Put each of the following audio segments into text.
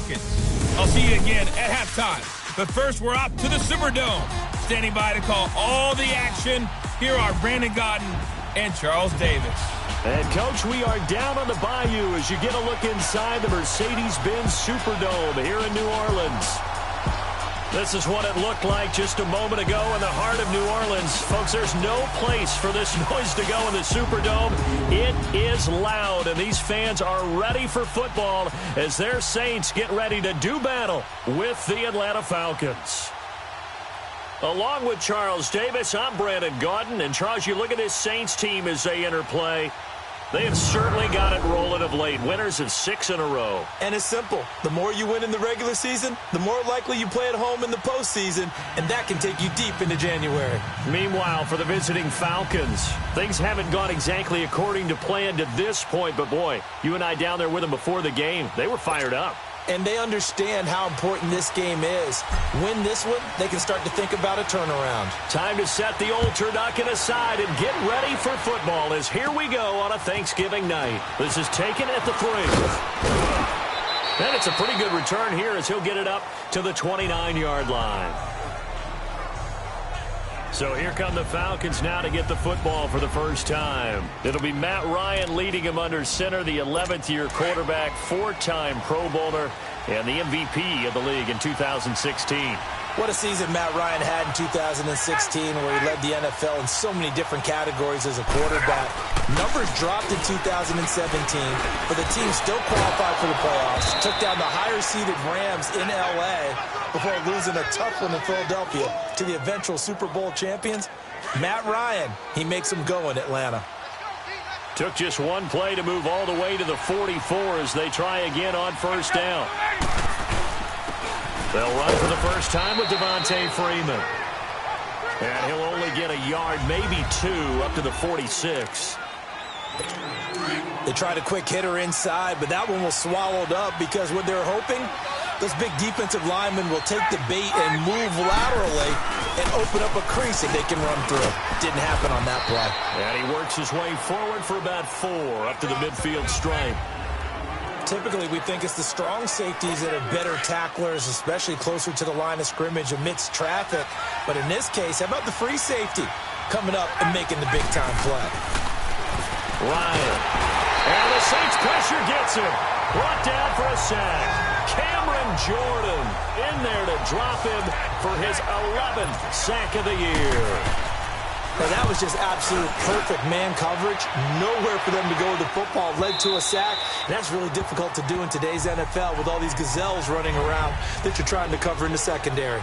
Falcons. I'll see you again at halftime. But first, we're up to the Superdome. Standing by to call all the action, here are Brandon Gaudin and Charles Davis. And, Coach, we are down on the bayou as you get a look inside the Mercedes-Benz Superdome here in New Orleans. This is what it looked like just a moment ago in the heart of New Orleans. Folks, there's no place for this noise to go in the Superdome. It is loud, and these fans are ready for football as their Saints get ready to do battle with the Atlanta Falcons. Along with Charles Davis, I'm Brandon Gaudin. And, Charles, you look at this Saints team as they enter play. They have certainly got it rolling of late. Winners of 6 in a row. And it's simple. The more you win in the regular season, the more likely you play at home in the postseason, and that can take you deep into January. Meanwhile, for the visiting Falcons, things haven't gone exactly according to plan to this point. But, boy, you and I down there with them before the game, they were fired up. And they understand how important this game is. Win this one, they can start to think about a turnaround. Time to set the old turducken aside and get ready for football as here we go on a Thanksgiving night. This is taken at the 3. And it's a pretty good return here as he'll get it up to the 29-yard line. So here come the Falcons now to get the football for the first time. It'll be Matt Ryan leading him under center, the 11th-year quarterback, 4-time Pro Bowler, and the MVP of the league in 2016. What a season Matt Ryan had in 2016 where he led the NFL in so many different categories as a quarterback. Numbers dropped in 2017, but the team still qualified for the playoffs, took down the higher-seeded Rams in L.A. before losing a tough one in Philadelphia to the eventual Super Bowl champions. Matt Ryan, he makes them go in Atlanta. Took just one play to move all the way to the 44 as they try again on first down. They'll run for the first time with Devontae Freeman. And he'll only get a yard, maybe 2, up to the 46. They tried a quick hitter inside, but that one was swallowed up because what they're hoping, those big defensive linemen will take the bait and move laterally and open up a crease that they can run through. Didn't happen on that play. And he works his way forward for about 4 up to the midfield stripe. Typically, we think it's the strong safeties that are better tacklers, especially closer to the line of scrimmage amidst traffic. But in this case, how about the free safety coming up and making the big-time play? Ryan. And the Saints pressure gets him. Brought down for a sack. Cameron Jordan in there to drop him for his 11th sack of the year. Now, that was just absolute perfect man coverage. Nowhere for them to go with the football. Led to a sack. That's really difficult to do in today's NFL with all these gazelles running around that you're trying to cover in the secondary.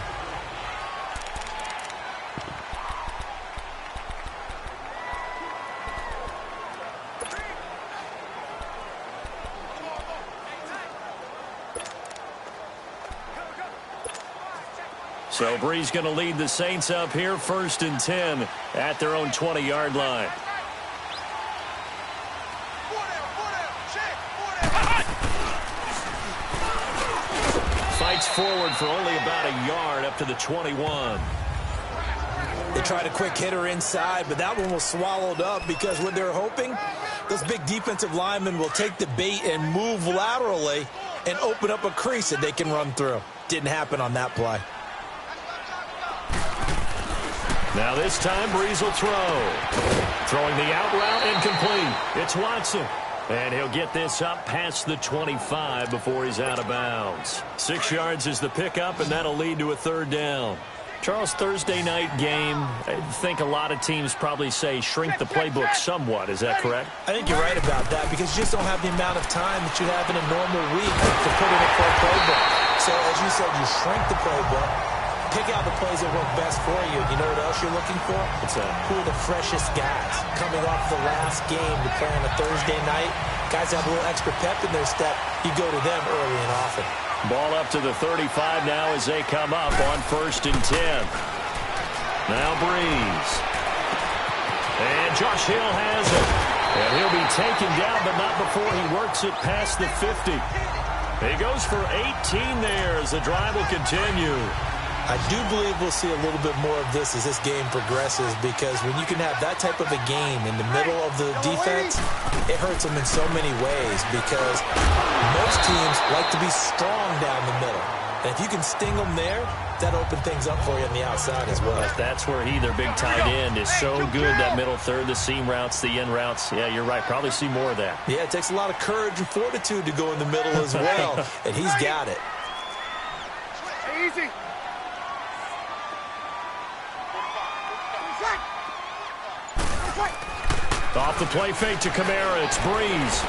So Brees going to lead the Saints up here, 1st and 10 at their own 20-yard line. Fights forward for only about a yard up to the 21. They tried a quick hitter inside, but that one was swallowed up because what they're hoping, those big defensive linemen will take the bait and move laterally and open up a crease that they can run through. Didn't happen on that play. Now this time, Brees will throw. Throwing the out route incomplete. It's Watson. And he'll get this up past the 25 before he's out of bounds. 6 yards is the pickup, and that'll lead to a 3rd down. Charles, Thursday night game, I think a lot of teams probably say shrink the playbook somewhat. Is that correct? I think you're right about that because you just don't have the amount of time that you have in a normal week to put in a full playbook. So, as you said, you shrink the playbook. Pick out the plays that work best for you. You know what else you're looking for? What's that? Who are the freshest guys coming off the last game to play on a Thursday night? Guys that have a little extra pep in their step. You go to them early and often. Ball up to the 35 now as they come up on 1st and 10. Now Brees. And Josh Hill has it. And he'll be taken down, but not before he works it past the 50. He goes for 18 there as the drive will continue. I do believe we'll see a little bit more of this as this game progresses because when you can have that type of a game in the middle of the defense, it hurts them in so many ways because most teams like to be strong down And if you can sting them there, that opens things up for you on the outside as well. That's where their big tight end, is so good, that middle third, the seam routes, the in routes. Yeah, you're right. Probably see more of that. Yeah, it takes a lot of courage and fortitude to go in the middle as well, and he's got it. Easy. Off the play fake to Kamara. It's Breeze.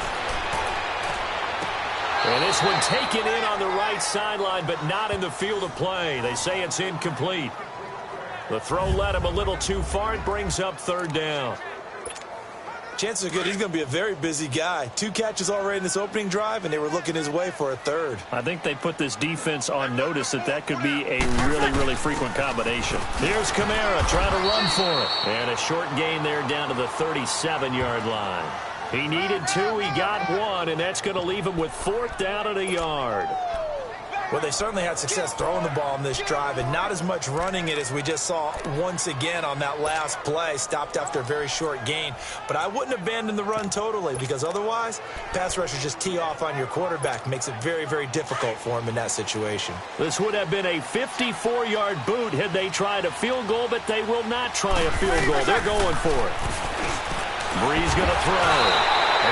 And this one taken in on the right sideline, but not in the field of play. They say it's incomplete. The throw led him a little too far. It brings up third down. Chances are good he's going to be a very busy guy. 2 catches already in this opening drive, and they were looking his way for a third. I think they put this defense on notice that could be a really, really frequent combination. Here's Kamara trying to run for it. And a short gain there down to the 37-yard line. He needed 2, he got 1, and that's going to leave him with 4th down and a yard. Well, they certainly had success throwing the ball on this drive, and not as much running it as we just saw once again on that last play. Stopped after a very short gain. But I wouldn't abandon the run totally, because otherwise, pass rushers just tee off on your quarterback. Makes it very, very difficult for him in that situation. This would have been a 54-yard boot had they tried a field goal, but they will not try a field goal. They're going for it. Breeze going to throw.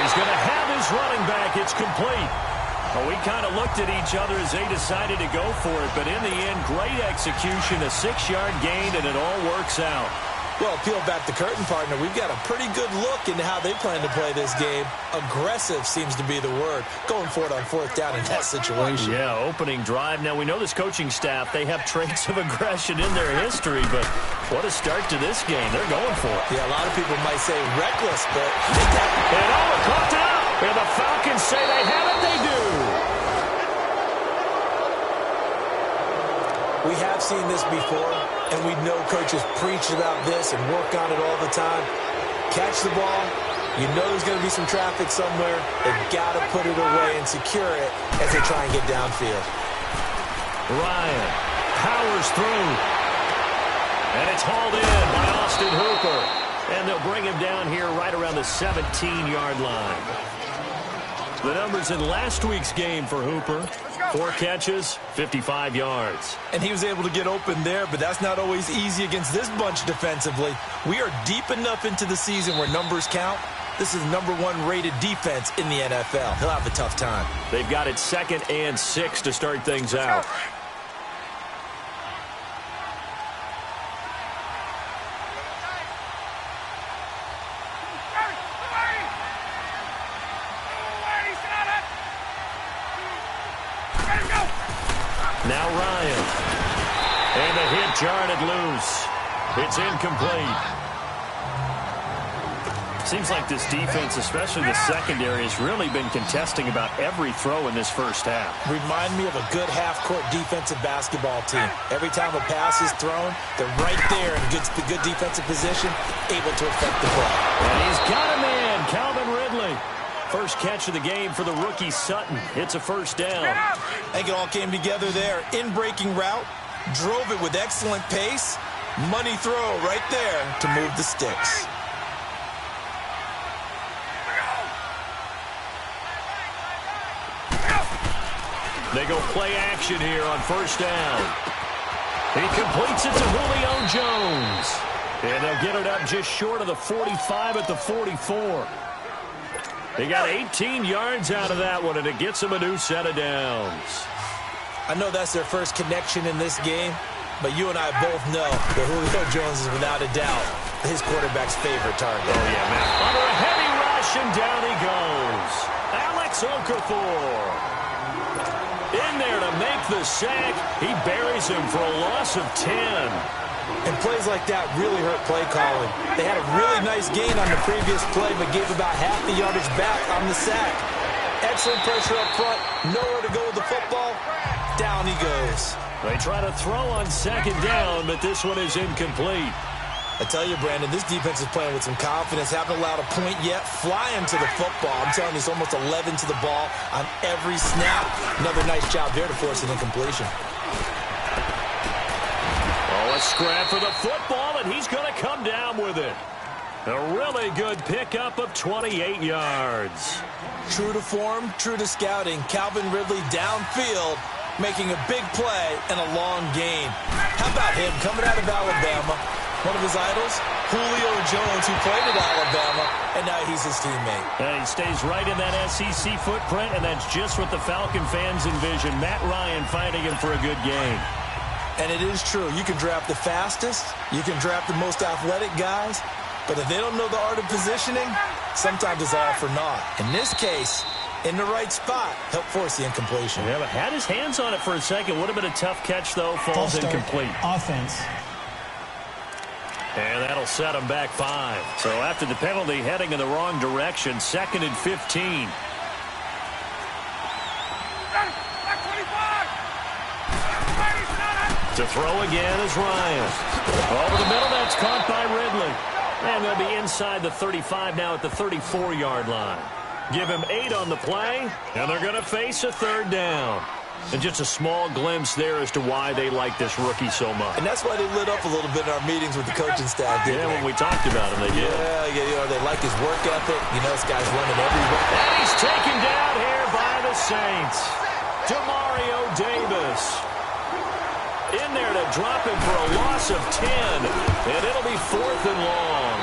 He's going to have his running back. It's complete. Well, we kind of looked at each other as they decided to go for it, but in the end, great execution, a 6-yard gain, and it all works out. Well, peel back the curtain, partner. We've got a pretty good look into how they plan to play this game. Aggressive seems to be the word. Going for it on 4th down in that situation. Yeah, opening drive. Now, we know this coaching staff, they have traits of aggression in their history, but what a start to this game. They're going for it. Yeah, a lot of people might say reckless, but... And Owen caught it up. And the Falcons say they have it. They do. We have seen this before, and we know coaches preach about this and work on it all the time. Catch the ball. You know there's going to be some traffic somewhere. They've got to put it away and secure it as they try and get downfield. Ryan powers through. And it's hauled in by Austin Hooper. And they'll bring him down here right around the 17-yard line. The numbers in last week's game for Hooper: 4 catches, 55 yards. And he was able to get open there, but that's not always easy against this bunch defensively. We are deep enough into the season where numbers count. This is the #1 rated defense in the NFL. He'll have a tough time. They've got it 2nd and 6 to start things out. Now Ryan. And the hit jarred it loose. It's incomplete. Seems like this defense, especially the secondary, has really been contesting about every throw in this first half. Remind me of a good half-court defensive basketball team. Every time a pass is thrown, they're right there in a good defensive position, able to affect the play. And he's got a man, Calvin Ridley. First catch of the game for the rookie Sutton. It's a first down. I think it all came together there. In-breaking route, drove it with excellent pace. Money throw right there to move the sticks. They go play action here on first down. He completes it to Julio Jones. And they'll get it up just short of the 45 at the 44. They got 18 yards out of that one, and it gets them a new set of downs. I know that's their first connection in this game, but you and I both know that Julio Jones is without a doubt his quarterback's favorite target. Oh, yeah, man. Under a heavy rush, and down he goes. Alex Okafor. In there to make the sack. He buries him for a loss of 10. And plays like that really hurt play calling. They had a really nice gain on the previous play, but gave about half the yardage back on the sack. Excellent pressure up front. Nowhere to go with the football. Down he goes. They try to throw on second down, but this one is incomplete. I tell you, Brandon, this defense is playing with some confidence. Haven't allowed a point yet. Flying to the football. I'm telling you, it's almost 11 to the ball on every snap. Another nice job there to force an incompletion. Oh, a scrap for the football, and he's going to come down with it. A really good pickup of 28 yards. True to form, true to scouting. Calvin Ridley downfield making a big play and a long gain. How about him coming out of Alabama? One of his idols, Julio Jones, who played at Alabama, and now he's his teammate. And he stays right in that SEC footprint, and that's just what the Falcon fans envision. Matt Ryan fighting him for a good game. And it is true. You can draft the fastest. You can draft the most athletic guys. But if they don't know the art of positioning, sometimes it's all for naught. In this case, in the right spot, helped force the incompletion. Yeah, but had his hands on it for a second. Would have been a tough catch, though. Falls incomplete. Offense. And that'll set him back 5. So after the penalty, heading in the wrong direction, 2nd and 15. To throw again is Ryan. Over the middle, that's caught by Ridley. And they'll be inside the 35 now at the 34-yard line. Give him 8 on the play, and they're going to face a 3rd down. And just a small glimpse there as to why they like this rookie so much. And that's why they lit up a little bit in our meetings with the coaching staff, didn't they? When we talked about him, they did. Yeah, they like his work ethic. You know, this guy's running everywhere. And he's taken down here by the Saints. Demario Davis. In there to drop him for a loss of 10. And it'll be 4th and long.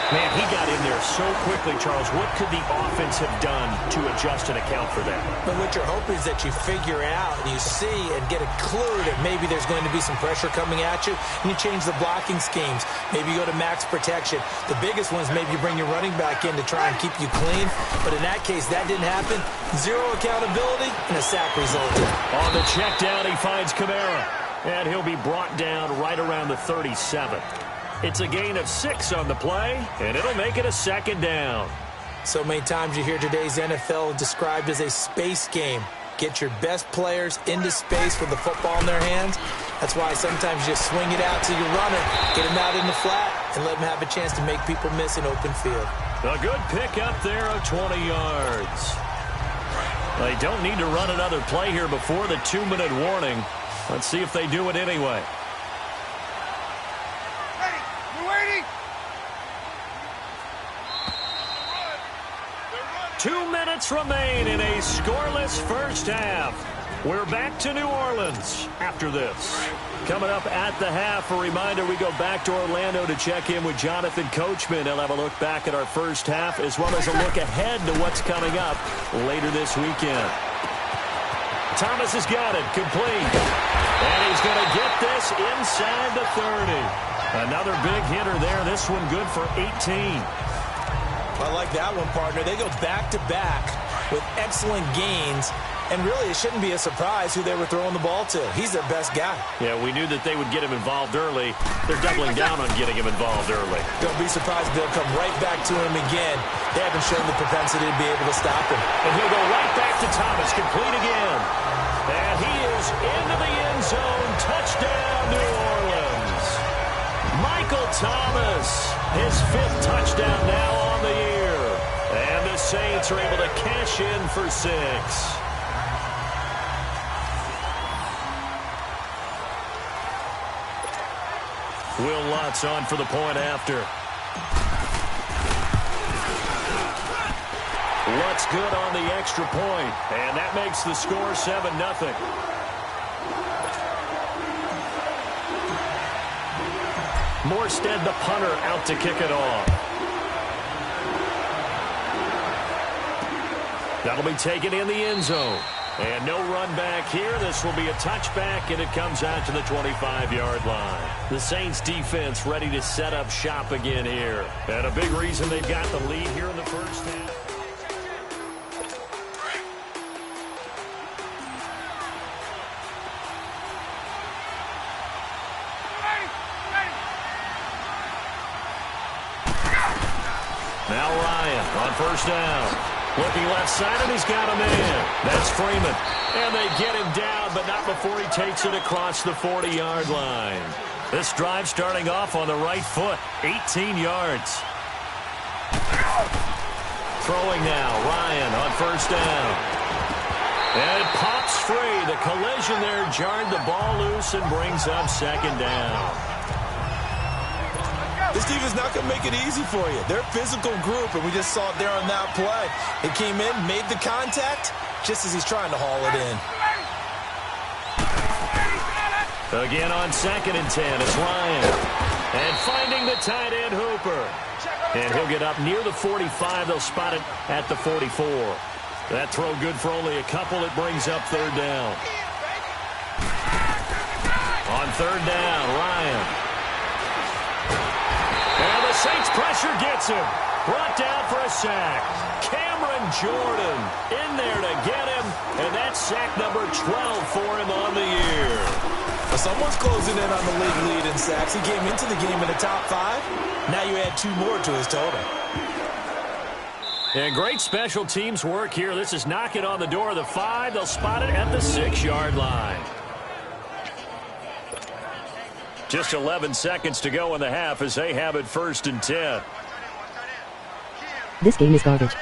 Man, he got in there so quickly, Charles. What could the offense have done to adjust and account for that? But what you're hoping is that you figure out and you see and get a clue that maybe there's going to be some pressure coming at you, and you change the blocking schemes. Maybe you go to max protection. The biggest one is maybe you bring your running back in to try and keep you clean. But in that case, that didn't happen. 0 accountability, and a sack resulted. On the check down, he finds Kamara. And he'll be brought down right around the 37. It's a gain of 6 on the play, and it'll make it a 2nd down. So many times you hear today's NFL described as a space game. Get your best players into space with the football in their hands. That's why sometimes you just swing it out to your runner, get him out in the flat, and let him have a chance to make people miss an open field. A good pick up there of 20 yards. They don't need to run another play here before the 2-minute warning. Let's see if they do it anyway. 2 minutes remain in a scoreless first half. We're back to New Orleans after this. Coming up at the half, a reminder, we go back to Orlando to check in with Jonathan Coachman. He'll have a look back at our first half as well as a look ahead to what's coming up later this weekend. Thomas has got it, complete. And he's going to get this inside the 30. Another big hitter there. This one good for 18. I like that one, partner. They go back-to-back with excellent gains, and really it shouldn't be a surprise who they were throwing the ball to. He's their best guy. Yeah, we knew that they would get him involved early. They're doubling down on getting him involved early. Don't be surprised if they'll come right back to him again. They haven't shown the propensity to be able to stop him. And he'll go right back to Thomas, complete again. And he is into the end zone. Touchdown, New Orleans. Michael Thomas, his 5th touchdown now on the year. And the Saints are able to cash in for 6. Will Lutz on for the point after. Lutz good on the extra point. And that makes the score 7-0. Morstead, the punter, out to kick it off. That'll be taken in the end zone. And no run back here. This will be a touchback, and it comes out to the 25-yard line. The Saints defense ready to set up shop again here. And a big reason they've got the lead here in the first half. Now Ryan on first down. Looking left side, and he's got a man. That's Freeman. And they get him down, but not before he takes it across the 40-yard line. This drive starting off on the right foot. 18 yards. Throwing now. Ryan on first down. And it pops free. The collision there jarred the ball loose and brings up 2nd down. This defense is not going to make it easy for you. They're a physical group, and we just saw it there on that play. It came in, made the contact, just as he's trying to haul it in. Again on 2nd and 10, it's Ryan. And finding the tight end, Hooper. And he'll get up near the 45. They'll spot it at the 44. That throw good for only a couple. It brings up 3rd down. On 3rd down, Ryan. And the Saints pressure gets him. Brought down for a sack. Cameron Jordan in there to get him. And that's sack number 12 for him on the year. Well, someone's closing in on the league lead in sacks. He came into the game in the top 5. Now you add 2 more to his total. And great special teams work here. This is knocking on the door of the 5. They'll spot it at the 6-yard line. Just 11 seconds to go in the half as they have it 1st and 10. This game is garbage.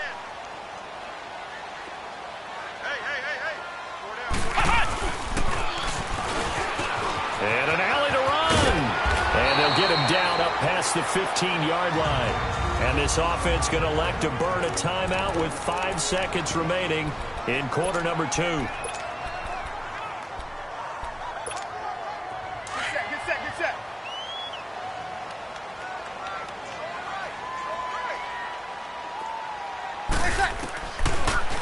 And an alley to run. And they'll get him down up past the 15-yard line. And this offense going to elect to burn a timeout with 5 seconds remaining in quarter number 2. Get set.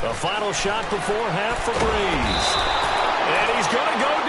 The final shot before half for Breeze. And he's going to go down.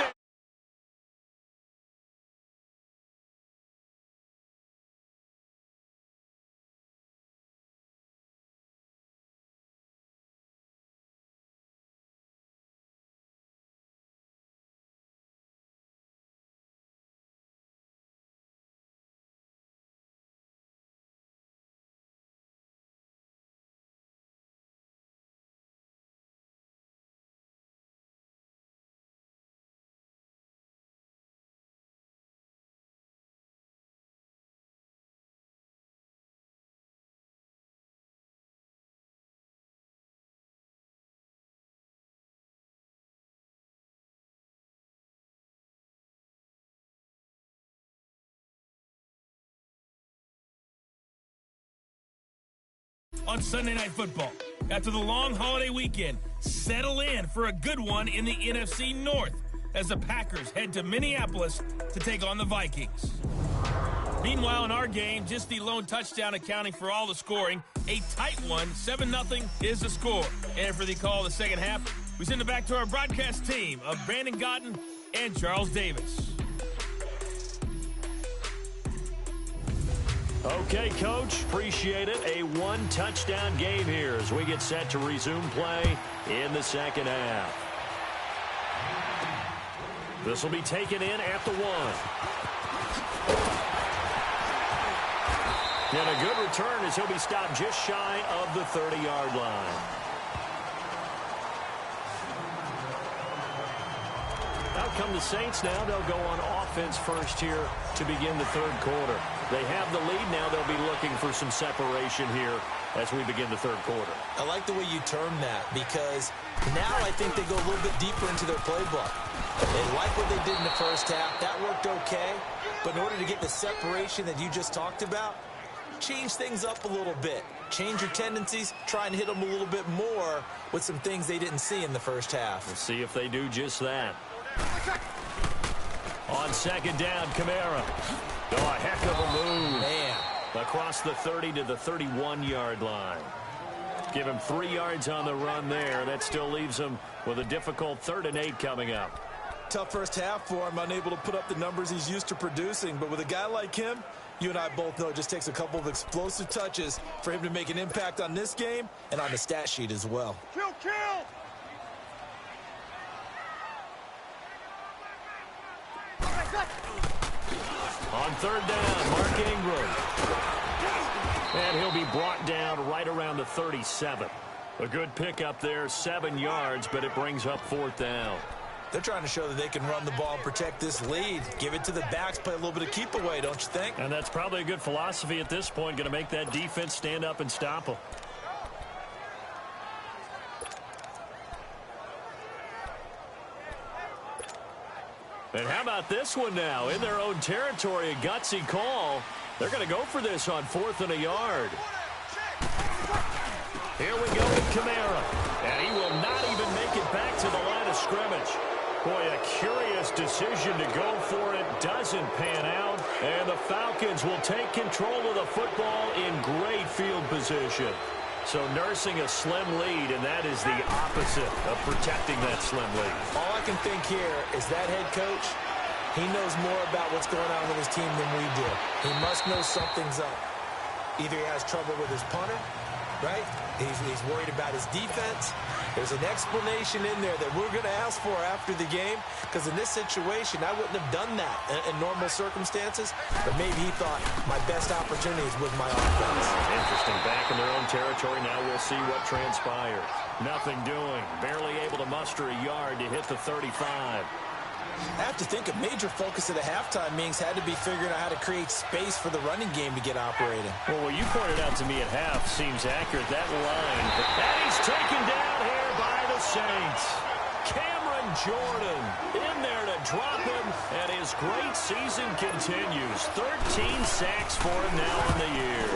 On Sunday Night Football, after the long holiday weekend, settle in for a good one in the NFC North as the Packers head to Minneapolis to take on the Vikings. Meanwhile, in our game, just the lone touchdown accounting for all the scoring, a tight one, 7-0 is the score. And for the call of the second half, we send it back to our broadcast team of Brandon Gaudin and Charles Davis. Okay, Coach, appreciate it. A 1-touchdown game here as we get set to resume play in the second half. This will be taken in at the 1. And a good return as he'll be stopped just shy of the 30-yard line. Out come the Saints now. They'll go on offense first here to begin the 3rd quarter. They have the lead now. They'll be looking for some separation here as we begin the 3rd quarter. I like the way you term that because now I think they go a little bit deeper into their playbook. They like what they did in the first half. That worked okay. But in order to get the separation that you just talked about, change things up a little bit. Change your tendencies. Try and hit them a little bit more with some things they didn't see in the first half. We'll see if they do just that. On 2nd down, Kamara. Oh, a heck of a move. Man. Across the 30 to the 31-yard line. Give him 3 yards on the run there. That still leaves him with a difficult 3rd and 8 coming up. Tough first half for him, unable to put up the numbers he's used to producing. But with a guy like him, you and I both know it just takes a couple of explosive touches for him to make an impact on this game and on the stat sheet as well. Kill! On 3rd down, Mark Ingram. And he'll be brought down right around the 37. A good pickup there, 7 yards, but it brings up 4th down. They're trying to show that they can run the ball and protect this lead. Give it to the backs, play a little bit of keep away, don't you think? And that's probably a good philosophy at this point, going to make that defense stand up and stop them. And how about this one now? In their own territory, a gutsy call. They're going to go for this on 4th and a yard. Here we go with Kamara. And he will not even make it back to the line of scrimmage. Boy, a curious decision to go for it. Doesn't pan out. And the Falcons will take control of the football in great field position. So nursing a slim lead, and that is the opposite of protecting that slim lead. All I can think here is that head coach, he knows more about what's going on with his team than we do. He must know something's up. Either he has trouble with his punter, right? He's worried about his defense. There's an explanation in there that we're going to ask for after the game, because in this situation, I wouldn't have done that in normal circumstances, but maybe he thought my best opportunities with my offense. Interesting. Back in their own territory. Now we'll see what transpires. Nothing doing. Barely able to muster a yard to hit the 35. I have to think a major focus of the halftime meetings had to be figuring out how to create space for the running game to get operating. Well, what you pointed out to me at half seems accurate. That line. And he's taken down here by the Saints. Cameron Jordan in there to drop him, and his great season continues. 13 sacks for him now on the year.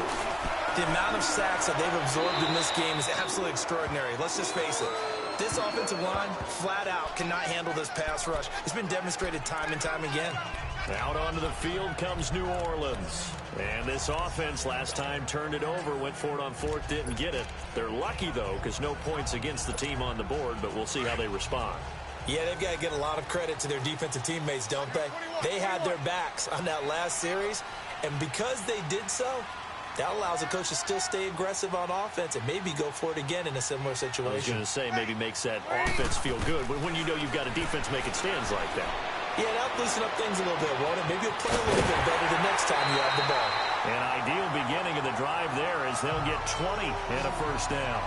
The amount of sacks that they've absorbed in this game is absolutely extraordinary. Let's just face it. This offensive line, flat out, cannot handle this pass rush. It's been demonstrated time and time again. Out onto the field comes New Orleans. And this offense last time turned it over, went for it on fourth, didn't get it. They're lucky, though, because no points against the team on the board, but we'll see how they respond. Yeah, they've got to get a lot of credit to their defensive teammates, don't they? They had their backs on that last series, and because they did so, that allows a coach to still stay aggressive on offense and maybe go for it again in a similar situation. I was going to say, maybe makes that offense feel good, but when you know you've got a defense making stands like that. Yeah, that'll loosen up things a little bit, won't it? Maybe you'll play a little bit better the next time you have the ball. An ideal beginning of the drive there as they'll get 20 and a first down.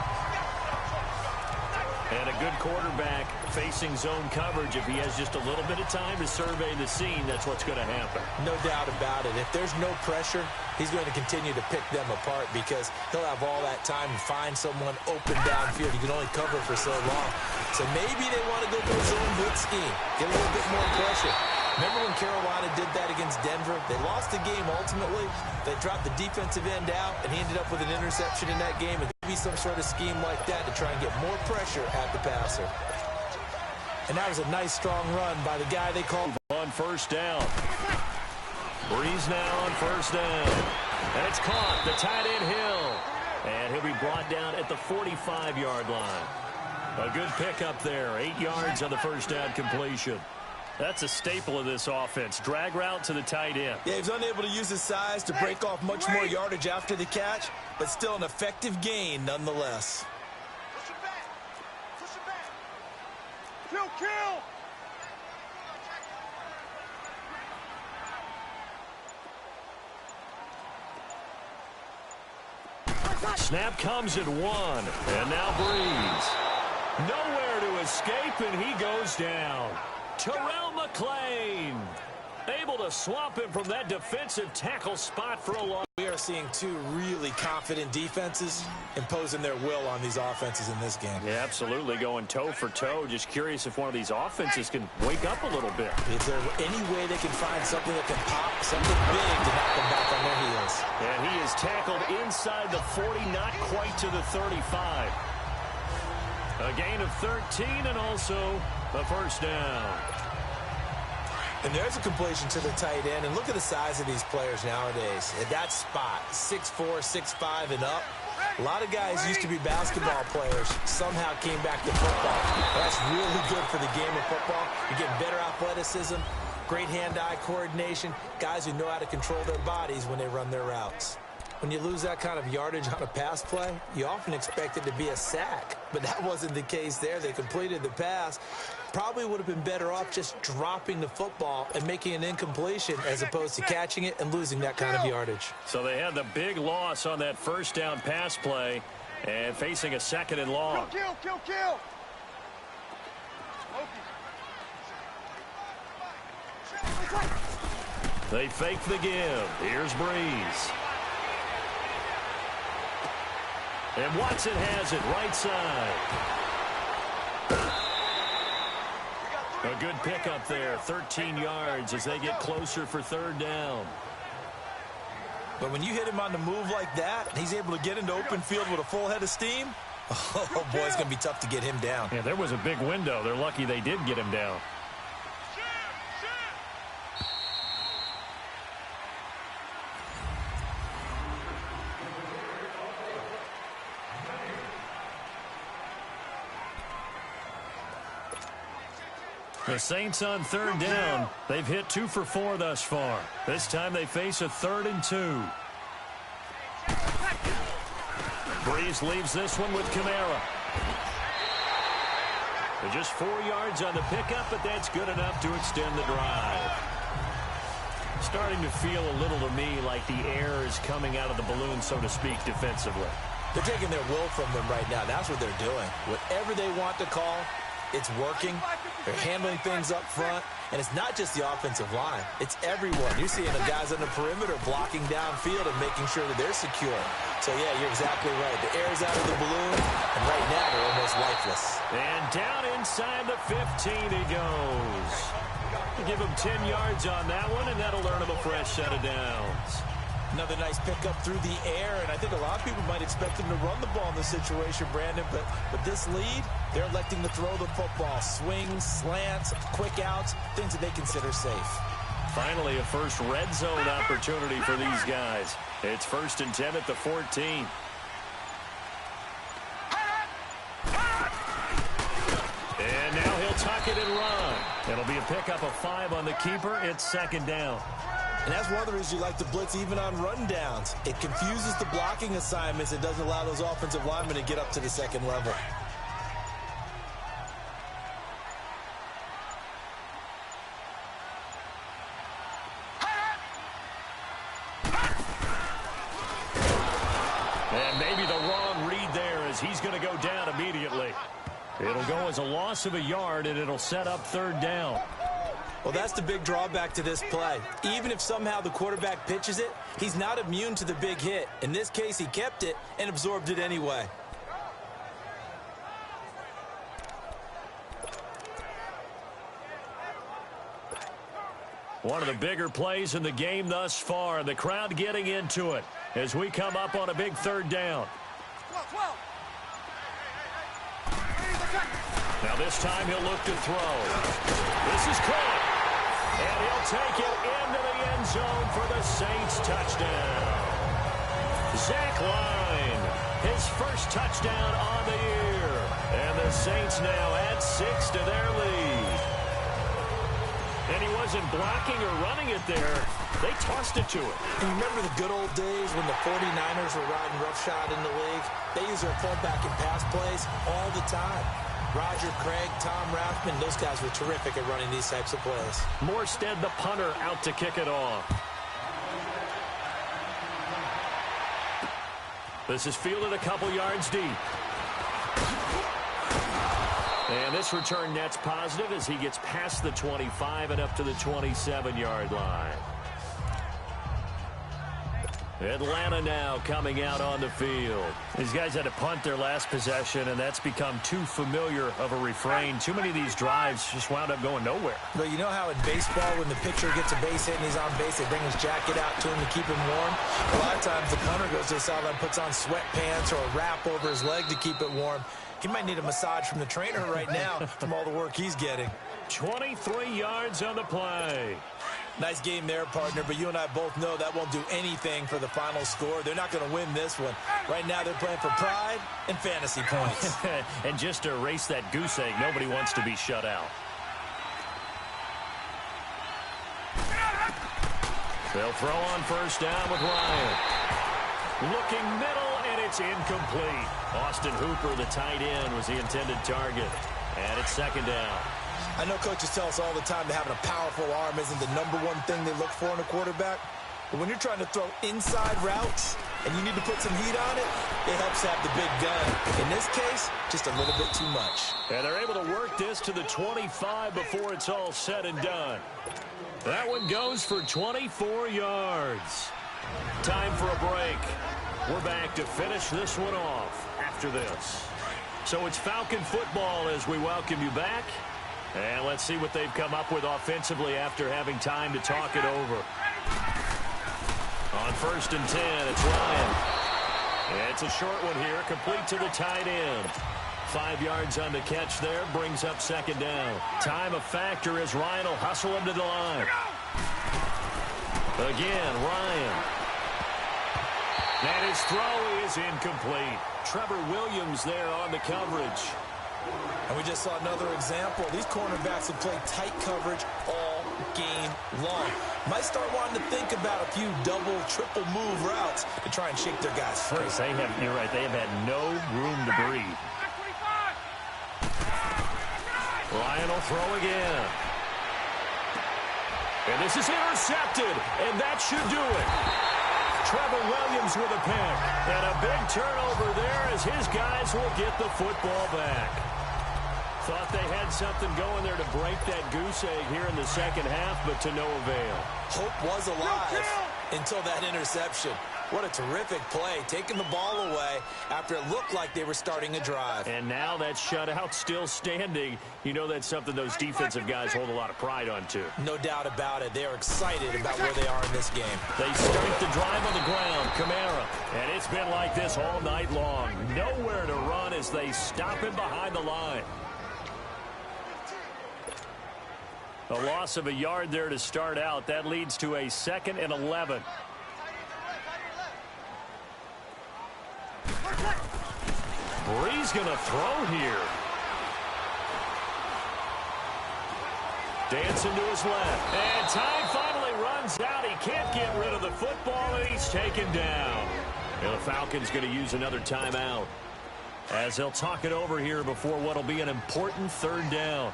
And a good quarterback facing zone coverage. If he has just a little bit of time to survey the scene, that's what's going to happen. No doubt about it. If there's no pressure, he's going to continue to pick them apart because he'll have all that time to find someone open downfield. You can only cover for so long. So maybe they want to go to a zone blitz scheme, get a little bit more pressure. Remember when Carolina did that against Denver? They lost the game ultimately. They dropped the defensive end out, and he ended up with an interception in that game. And maybe some sort of scheme like that to try and get more pressure at the passer. And that was a nice, strong run by the guy they called on first down. Breeze now on first down. And it's caught. The tight end Hill. And he'll be brought down at the 45-yard line. A good pickup there. 8 yards on the first down completion. That's a staple of this offense. Drag route to the tight end. Yeah, he's unable to use his size to break off much more yardage after the catch, but still an effective gain nonetheless. Push it back. Push it back. Kill. Snap comes at 1. And now Breeze. Nowhere to escape, and he goes down. Terrell McClain able to swamp him from that defensive tackle spot for a long. We are seeing two really confident defenses imposing their will on these offenses in this game. Yeah, absolutely, going toe for toe. Just curious if one of these offenses can wake up a little bit. Is there any way they can find something that can pop, something big to knock them back on their heels? And he is tackled inside the 40, not quite to the 35. A gain of 13 and also a first down. And there's a completion to the tight end. And look at the size of these players nowadays. At that spot, 6'4", 6'5", and up. A lot of guys used to be basketball players, somehow came back to football. That's really good for the game of football. You're getting better athleticism, great hand-eye coordination, guys who know how to control their bodies when they run their routes. When you lose that kind of yardage on a pass play, you often expect it to be a sack. But that wasn't the case there. They completed the pass. Probably would have been better off just dropping the football and making an incompletion as opposed to catching it and losing that kind of yardage. So they had the big loss on that first down pass play and facing a second and long. Kill. They fake the give. Here's Breeze. And Watson has it right side. A good pickup there, 13 yards as they get closer for third down. But when you hit him on the move like that, and he's able to get into open field with a full head of steam, oh boy, it's going to be tough to get him down. Yeah, there was a big window. They're lucky they did get him down. The Saints on third down. They've hit 2 for 4 thus far. This time they face a 3rd and 2. Breeze leaves this one with Kamara. They're just 4 yards on the pickup, but that's good enough to extend the drive. Starting to feel a little to me like the air is coming out of the balloon, so to speak, defensively. They're taking their will from them right now. That's what they're doing. Whatever they want to call, it's working. They're handling things up front. And it's not just the offensive line. It's everyone. You're seeing the guys on the perimeter blocking downfield and making sure that they're secure. So, yeah, you're exactly right. The air's out of the balloon, and right now they're almost lifeless. And down inside the 15 he goes. Give him 10 yards on that one, and that'll earn him a fresh set of downs. Another nice pickup through the air, and I think a lot of people might expect him to run the ball in this situation, Brandon, but with this lead, they're electing to throw the football. Swings, slants, quick outs, things that they consider safe. Finally, a first red zone opportunity for these guys. It's 1st and 10 at the 14. And now he'll tuck it and run. It'll be a pickup of 5 on the keeper. It's 2nd down. And that's one of the reasons you like to blitz even on run downs. It confuses the blocking assignments and doesn't allow those offensive linemen to get up to the second level. And maybe the wrong read there as he's going to go down immediately. It'll go as a loss of a yard, and it'll set up 3rd down. Well, that's the big drawback to this play. Even if somehow the quarterback pitches it, he's not immune to the big hit. In this case, he kept it and absorbed it anyway. One of the bigger plays in the game thus far. The crowd getting into it as we come up on a big 3rd down. Now this time he'll look to throw. This is caught. And he'll take it into the end zone for the Saints touchdown. Zach Line, his first touchdown on the year. And the Saints now add 6 to their lead. And he wasn't blocking or running it there. They tossed it to him. And you remember the good old days when the 49ers were riding roughshod in the league? They use their fullback in pass plays all the time. Roger Craig, Tom Rathman, those guys were terrific at running these types of plays. Morstead, the punter, out to kick it off. This is fielded a couple yards deep. And this return net's positive as he gets past the 25 and up to the 27-yard line. Atlanta now coming out on the field. These guys had to punt their last possession, and that's become too familiar of a refrain. Too many of these drives just wound up going nowhere. But you know how in baseball, when the pitcher gets a base hit and he's on base, they bring his jacket out to him to keep him warm? A lot of times the punter goes to the sideline, puts on sweatpants or a wrap over his leg to keep it warm. He might need a massage from the trainer right now from all the work he's getting. 23 yards on the play. Nice game there, partner, but you and I both know that won't do anything for the final score. They're not going to win this one. Right now they're playing for pride and fantasy points. And just to erase that goose egg, nobody wants to be shut out. They'll throw on 1st down with Ryan. Looking middle, and it's incomplete. Austin Hooper, the tight end, was the intended target. And it's 2nd down. I know coaches tell us all the time that having a powerful arm isn't the #1 thing they look for in a quarterback. But when you're trying to throw inside routes and you need to put some heat on it, it helps have the big gun. In this case, just a little bit too much. And they're able to work this to the 25 before it's all said and done. That one goes for 24 yards. Time for a break. We're back to finish this one off after this. So it's Falcon football as we welcome you back. And let's see what they've come up with offensively after having time to talk it over. On 1st and 10, it's Ryan. It's a short one here, complete to the tight end. 5 yards on the catch there, brings up 2nd down. Time a factor as Ryan will hustle him to the line. Again, Ryan. And his throw is incomplete. Trevor Williams there on the coverage. And we just saw another example. These cornerbacks have played tight coverage all game long. Might start wanting to think about a few double, triple move routes to try and shake their guys free. You're right. They have had no room to breathe. Ryan will throw again. And this is intercepted, and that should do it. Trevor Williams with a pick. And a big turnover there as his guys will get the football back. Thought they had something going there to break that goose egg here in the second half, but to no avail. Hope was alive until that interception. What a terrific play, taking the ball away after it looked like they were starting a drive. And now that shutout still standing. You know that's something those defensive guys hold a lot of pride on, too. No doubt about it. They are excited about where they are in this game. They start the drive on the ground, Kamara. And it's been like this all night long. Nowhere to run as they stop him behind the line. A loss of a yard there to start out. That leads to a 2nd and 11. Brees going to throw here. Dancing to his left. And time finally runs out. He can't get rid of the football, and he's taken down. And the Falcons going to use another timeout as they'll talk it over here before what will be an important 3rd down.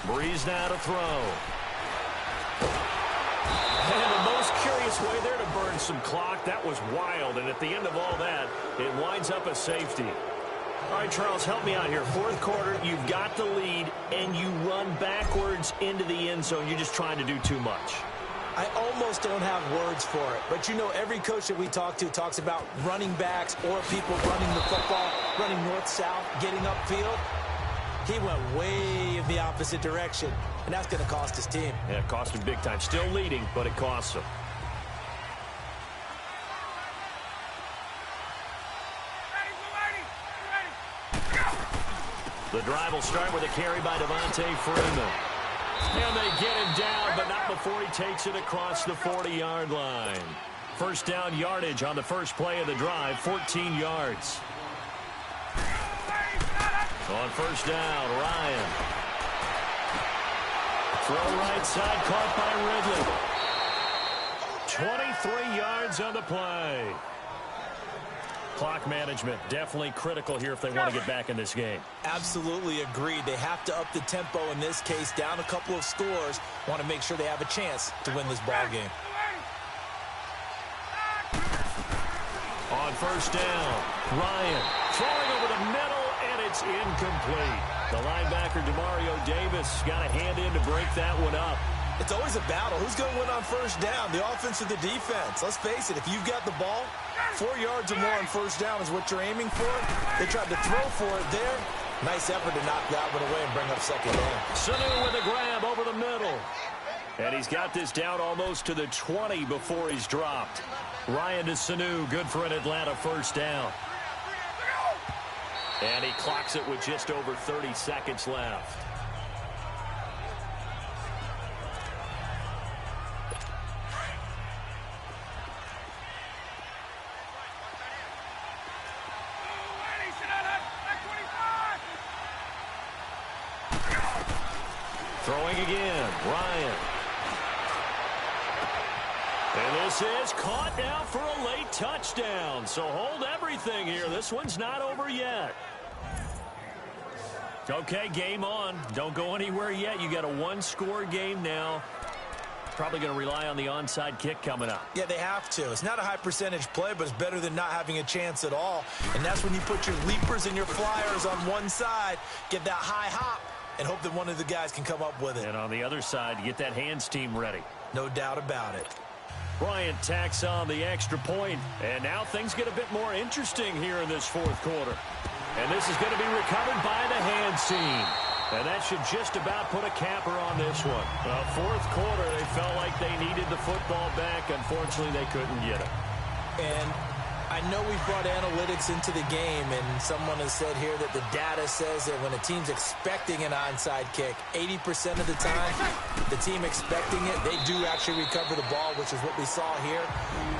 Brees now to throw. And the most curious way there to burn some clock. That was wild. And at the end of all that, it winds up a safety. All right, Charles, help me out here. 4th quarter, you've got the lead, and you run backwards into the end zone. You're just trying to do too much. I almost don't have words for it. But, you know, every coach that we talk to talks about running backs or people running the football, running north-south, getting upfield. He went way in the opposite direction, and that's going to cost his team. Yeah, it cost him big time. Still leading, but it costs him. The drive will start with a carry by Devontae Freeman. And they get him down, but not before he takes it across the 40-yard line. 1st down yardage on the first play of the drive, 14 yards. On 1st down, Ryan. Throw right side, caught by Ridley. 23 yards on the play. Clock management definitely critical here if they want to get back in this game. Absolutely agreed. They have to up the tempo in this case, down a couple of scores. Want to make sure they have a chance to win this ball game. On 1st down, Ryan throwing over the middle. It's incomplete. The linebacker, Demario Davis, got a hand in to break that one up. It's always a battle. Who's going to win on 1st down, the offense or the defense? Let's face it, if you've got the ball, 4 yards or more on 1st down is what you're aiming for. They tried to throw for it there. Nice effort to knock that one away and bring up 2nd down. Sanu with a grab over the middle. And he's got this down almost to the 20 before he's dropped. Ryan to Sanu, good for an Atlanta 1st down. And he clocks it with just over 30 seconds left. Throwing again, Ryan. And this is caught now for a late touchdown. So hold everything here. This one's not over yet. Okay, game on. Don't go anywhere yet. You got a 1-score game now. Probably going to rely on the onside kick coming up. Yeah, they have to. It's not a high percentage play, but it's better than not having a chance at all. And that's when you put your leapers and your flyers on one side, get that high hop, and hope that one of the guys can come up with it. And on the other side, get that hands team ready. No doubt about it. Bryant tacks on the extra point, and now things get a bit more interesting here in this 4th quarter. And this is going to be recovered by the hands team. And that should just about put a capper on this one. 4th quarter, they felt like they needed the football back. Unfortunately, they couldn't get it. And I know we've brought analytics into the game, and someone has said here that the data says that when a team's expecting an onside kick, 80% of the time, the team expecting it, they do actually recover the ball, which is what we saw here.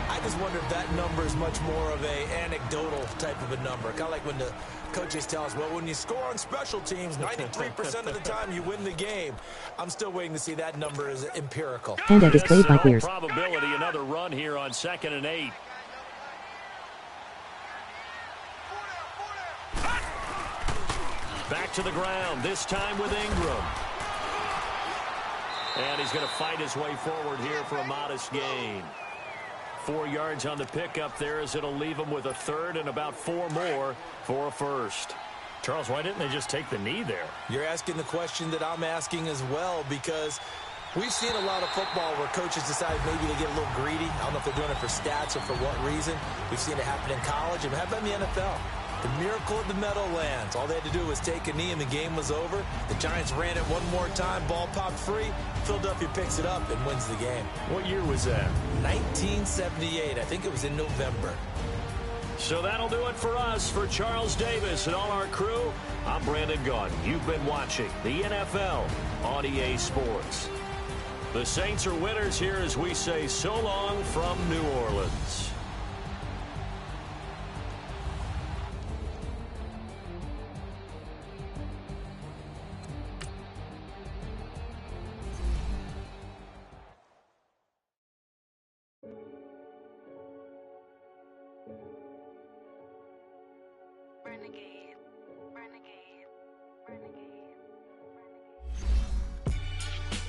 I just wonder if that number is much more of a anecdotal type of a number. Kind of like when the coaches tell us, well, when you score on special teams, 93% of the time you win the game. I'm still waiting to see that number is empirical. And that is played by Clears. Probability another run here on 2nd and 8. Back to the ground, this time with Ingram. And he's going to fight his way forward here for a modest gain. 4 yards on the pickup there as it'll leave him with a third and about 4 more for a first. Charles, why didn't they just take the knee there? You're asking the question that I'm asking as well, because we've seen a lot of football where coaches decide maybe to get a little greedy. I don't know if they're doing it for stats or for what reason. We've seen it happen in college, and how about in the NFL? The miracle of the Meadowlands. All they had to do was take a knee and the game was over. The Giants ran it one more time. Ball popped free. Philadelphia picks it up and wins the game. What year was that? 1978. I think it was in November. So that'll do it for us. For Charles Davis and all our crew, I'm Brandon Gaudin. You've been watching the NFL on EA Sports. The Saints are winners here as we say so long from New Orleans.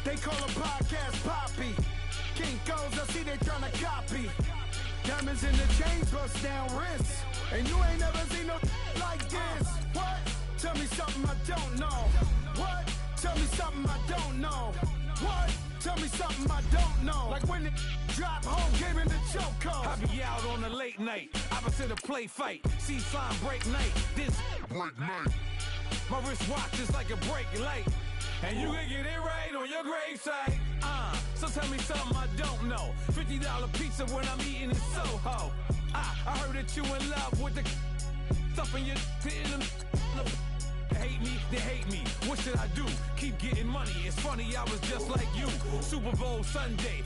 They call a podcast Poppy. Kinkos, I see they tryna copy. Diamonds in the chains, bust down wrists. And you ain't never seen no like this. What? Tell me something I don't know. What? Tell me something I don't know. What? Tell me something I don't know. Like when it drop home, game in the chokehold. I be out on a late night, opposite a play fight. See sign break night, this break night. My wristwatch is like a break light. And you can get it right on your gravesite. So tell me something I don't know. $50 pizza when I'm eating in Soho. I heard that you in love with the stuff in your hate me, they hate me. What should I do? Keep getting money. It's funny, I was just like you. Super Bowl Sunday.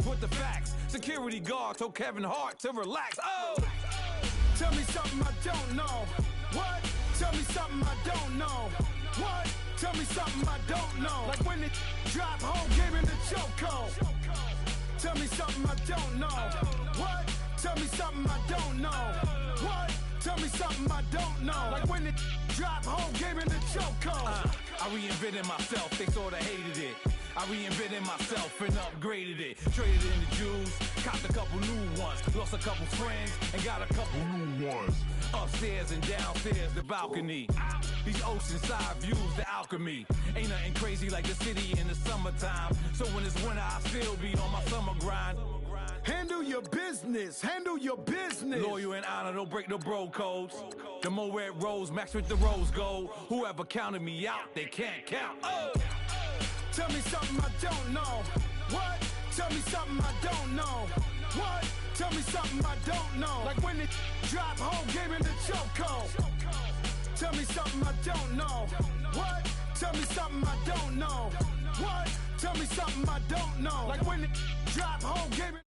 With the facts. Security guard told Kevin Hart to relax. Oh! Tell me something I don't know. What? Tell me something I don't know. What? Tell me something I don't know. Like when it drop home, game in the chokehold. Tell me something I don't know. What? Tell me something I don't know. What? Tell me something I don't know. Like when it drop home, game in the chokehold. I reinvented myself, they sorta hated it. I reinvented myself and upgraded it. Traded in the Jews, copped a couple new ones. Lost a couple friends and got a couple new ones. Upstairs and downstairs, the balcony. These oceanside views, the alchemy. Ain't nothing crazy like the city in the summertime. So when it's winter, I still be on my summer grind. Handle your business, handle your business. Loyal and honor, don't break the bro codes. The more red rose, match with the rose gold. Whoever counted me out, they can't count. Oh! Tell me something I don't know. What? Tell me something I don't know. What? Tell me something I don't know. Like when it drop home, game in the chokehold. Tell me something I don't know. What? Tell me something I don't know. What? Tell me something I don't know. Like when it drop home, game in